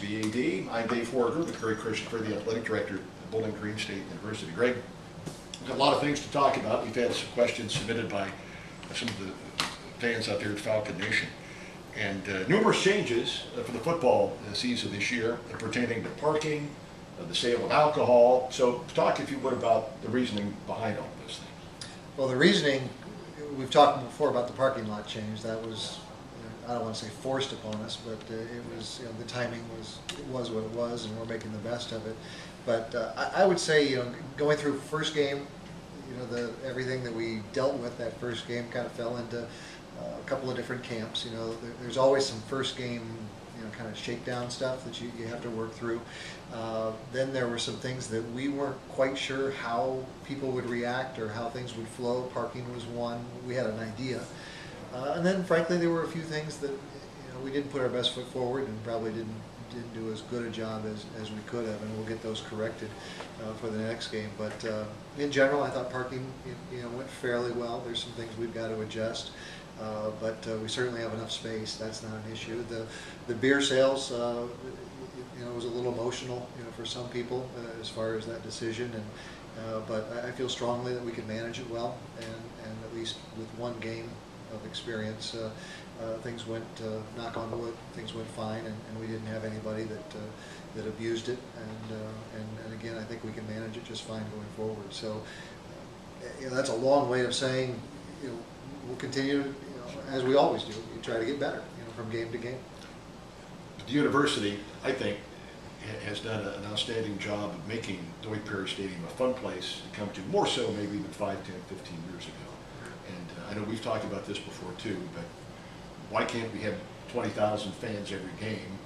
the AD. I'm Dave Horger with Greg Christopher, the Athletic Director at Bowling Green State University. Greg, we've got a lot of things to talk about. We've had some questions submitted by some of the fans out there at Falcon Nation. And numerous changes for the football season this year pertaining to parking, the sale of alcohol. So talk, if you would, about the reasoning behind all of this thing. Well, the reasoning, we've talked before about the parking lot change. That was, I don't want to say forced upon us, but it was, the timing was what it was, and we're making the best of it. But I would say, going through first game, everything that we dealt with that first game kind of fell into a couple of different camps. There's always some first game, kind of shakedown stuff that you have to work through. Then there were some things that we weren't quite sure how people would react or how things would flow. Parking was one. We had an idea. And then, frankly, there were a few things that we didn't put our best foot forward and probably didn't do as good a job as we could have, and we'll get those corrected for the next game. But in general, I thought parking went fairly well. There's some things we've got to adjust, but we certainly have enough space. That's not an issue. The beer sales, was a little emotional, for some people as far as that decision, and but I feel strongly that we can manage it well, and at least with one game of experience, things went, knock on wood, things went fine, and we didn't have anybody that abused it, and again, I think we can manage it just fine going forward. So that's a long way of saying, we'll continue, as we always do. You try to get better, from game to game. The university, I think, has done an outstanding job of making Dwight Perry Stadium a fun place to come to, more so maybe than 5, 10, 15 years ago. And I know we've talked about this before too, but why can't we have 20,000 fans every game?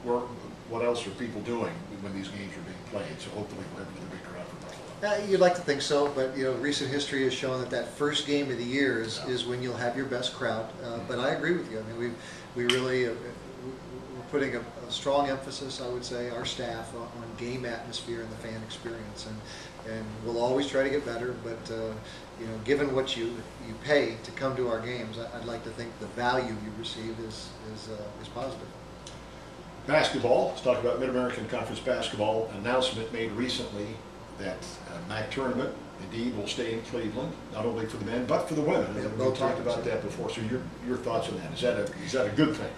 What else are people doing when these games are being played? So hopefully we'll have another big crowd for Buffalo. You'd like to think so, but recent history has shown that first game of the year is when you'll have your best crowd. But I agree with you. I mean, we really we're putting a strong emphasis, I would say, our staff on game atmosphere and the fan experience, and we'll always try to get better. But given what you pay to come to our games, I'd like to think the value you receive is positive. Basketball, let's talk about Mid-American Conference basketball. An announcement made recently that MAC tournament indeed will stay in Cleveland, not only for the men but for the women. Yeah, we've talked about that before. So your thoughts on that? Is that a good thing?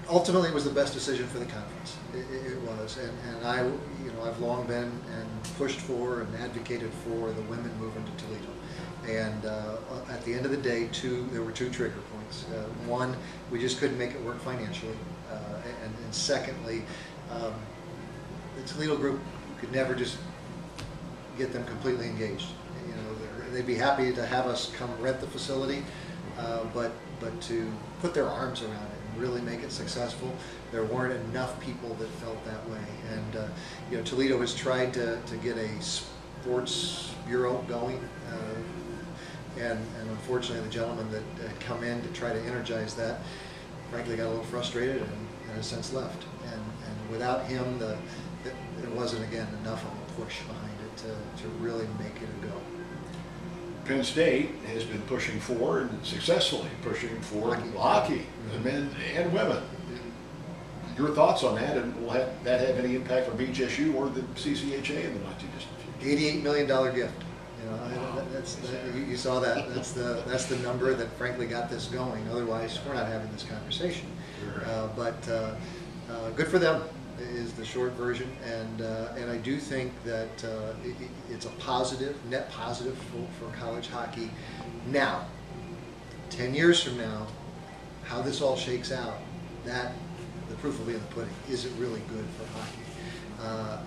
Ultimately, it was the best decision for the conference. It was, and I've long been and pushed for and advocated for the women moving to Toledo. And at the end of the day, there were two trigger points. One, we just couldn't make it work financially, and secondly, the Toledo group could never just get them completely engaged. They'd be happy to have us come rent the facility, but to put their arms around it and really make it successful, there weren't enough people that felt that way. And Toledo has tried to get a sports bureau going, and unfortunately the gentleman that had come in to try to energize that, frankly, got a little frustrated and in a sense left. And without him, there wasn't, again, enough of a push behind it to really make it a go. Penn State has been pushing for, and successfully pushing for, hockey, men and women. Your thoughts on that, and will that have any impact on BGSU or the CCHA in the not too distant future? $88 million gift. You saw that. That's the number that frankly got this going. Otherwise, we're not having this conversation. But good for them is the short version, and I do think that it's a positive, net positive for college hockey. Now, 10 years from now, how this all shakes out, the proof will be in the pudding. Is it really good for hockey?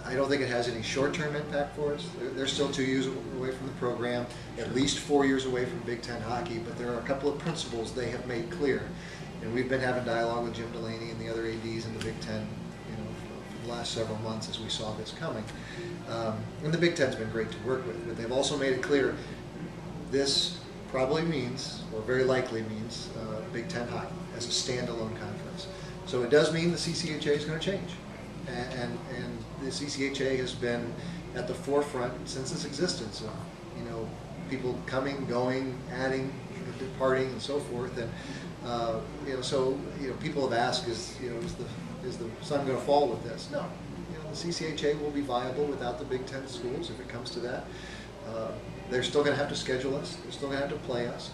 I don't think it has any short-term impact for us. They're still 2 years away from the program, at least 4 years away from Big Ten hockey, but there are a couple of principles they have made clear. And we've been having dialogue with Jim Delaney and the other ADs in the Big Ten, for the last several months as we saw this coming. And the Big Ten's been great to work with, but they've also made it clear this probably means, or very likely means, Big Ten hockey as a standalone conference. So it does mean the CCHA is going to change, and the CCHA has been at the forefront since its existence of people coming, going, adding, departing, and so forth. And so people have asked, is the is the sun going to fall with this? No. The CCHA will be viable without the Big Ten schools if it comes to that. They're still going to have to schedule us. They're still going to have to play us.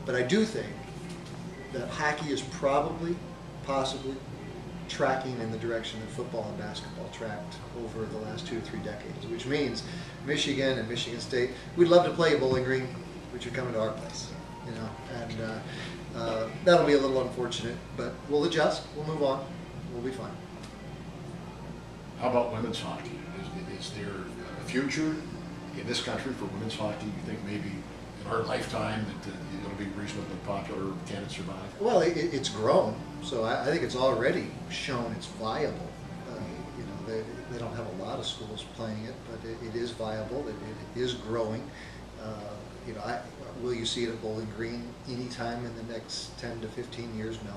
But I do think that hockey is probably, possibly, tracking in the direction that football and basketball tracked over the last 2 to 3 decades, which means Michigan and Michigan State, we'd love to play Bowling Green, but you're coming to our place, and that'll be a little unfortunate, but we'll adjust, we'll move on, we'll be fine. How about women's hockey? Is there a future in this country for women's hockey? You think maybe in our lifetime that it'll be reasonably popular? Can it survive? Well, it's grown, so I think it's already shown it's viable. They don't have a lot of schools playing it, but it is viable. It is growing. Will you see it at Bowling Green anytime in the next 10 to 15 years? No.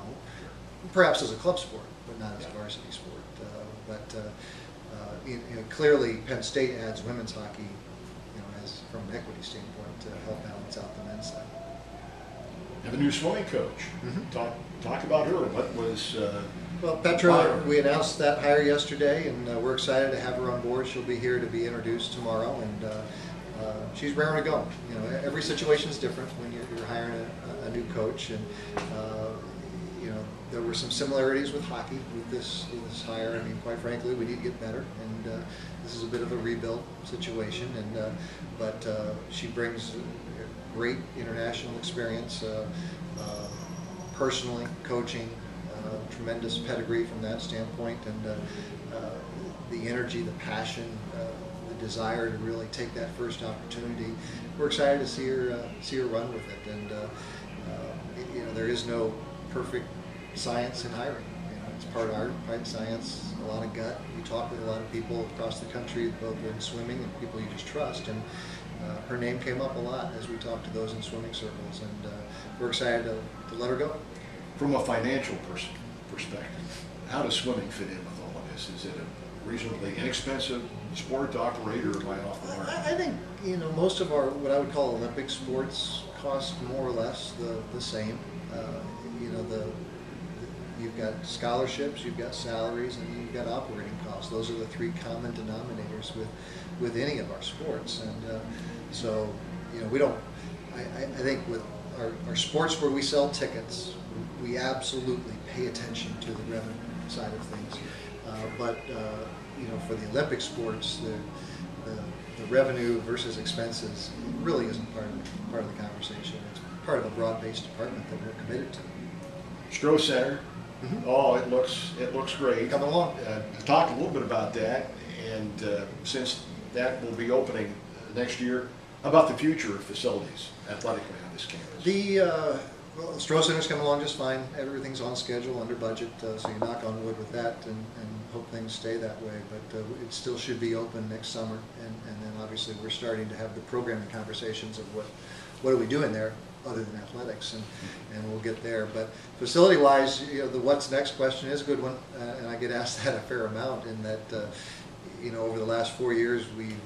Perhaps as a club sport, but not as a varsity sport. Clearly, Penn State adds women's hockey, as from an equity standpoint, to help balance out the men's side. Have a new swimming coach. Mm-hmm. Talk about her. What was? Well, Petra, we announced that hire yesterday, and we're excited to have her on board. She'll be here to be introduced tomorrow, and she's raring to go. Every situation is different when you're hiring a new coach, and there were some similarities with hockey with this hire. I mean, quite frankly, we need to get better, and this is a bit of a rebuild situation. But she brings great international experience, personally, coaching, tremendous pedigree from that standpoint, and the energy, the passion, the desire to really take that first opportunity. We're excited to see her run with it, and there is no perfect science in hiring. It's part art, part science, a lot of gut. You talk with a lot of people across the country, both in swimming and people you just trust, and her name came up a lot as we talked to those in swimming circles, and we're excited to let her go. From a financial perspective, how does swimming fit in with all of this? Is it a reasonably inexpensive sport to operate, or am I off the mark? I think most of our what I would call Olympic sports cost more or less the same. You've got scholarships, you've got salaries, and you've got operating costs. Those are the 3 common denominators with any of our sports, and so we don't. I think with our sports where we sell tickets, we absolutely pay attention to the revenue side of things. But for the Olympic sports, the revenue versus expenses really isn't part of the conversation. It's part of a broad-based department that we're committed to. Stroh Center. Mm-hmm. Oh, it looks great. Coming along. Talk a little bit about that, and since that will be opening next year, how about the future of facilities athletically on this campus? The Stroh Center's coming along just fine. Everything's on schedule, under budget, so you knock on wood with that and hope things stay that way. But it still should be open next summer, and then obviously we're starting to have the programming conversations of what are we doing there other than athletics, and we'll get there. But facility-wise, the what's next question is a good one, and I get asked that a fair amount. In that, over the last 4 years, we've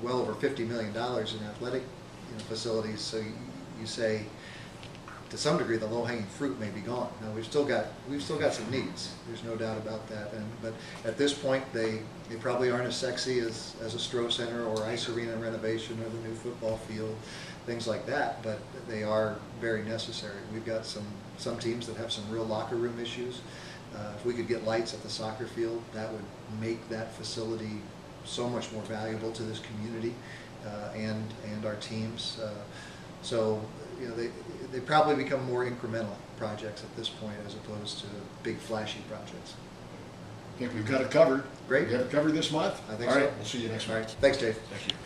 well over $50 million in athletic facilities. So you say, to some degree, the low-hanging fruit may be gone. Now we've still got some needs. There's no doubt about that. But at this point, they probably aren't as sexy as a Stroh Center or ice arena renovation or the new football field, things like that. But they are very necessary. We've got some teams that have some real locker room issues. If we could get lights at the soccer field, that would make that facility so much more valuable to this community and our teams. They probably become more incremental projects at this point as opposed to big flashy projects. I think we've got it covered. Great. We have it covered this month. I think so. All right, we'll see you next month. All right. Thanks, Dave. Thank you.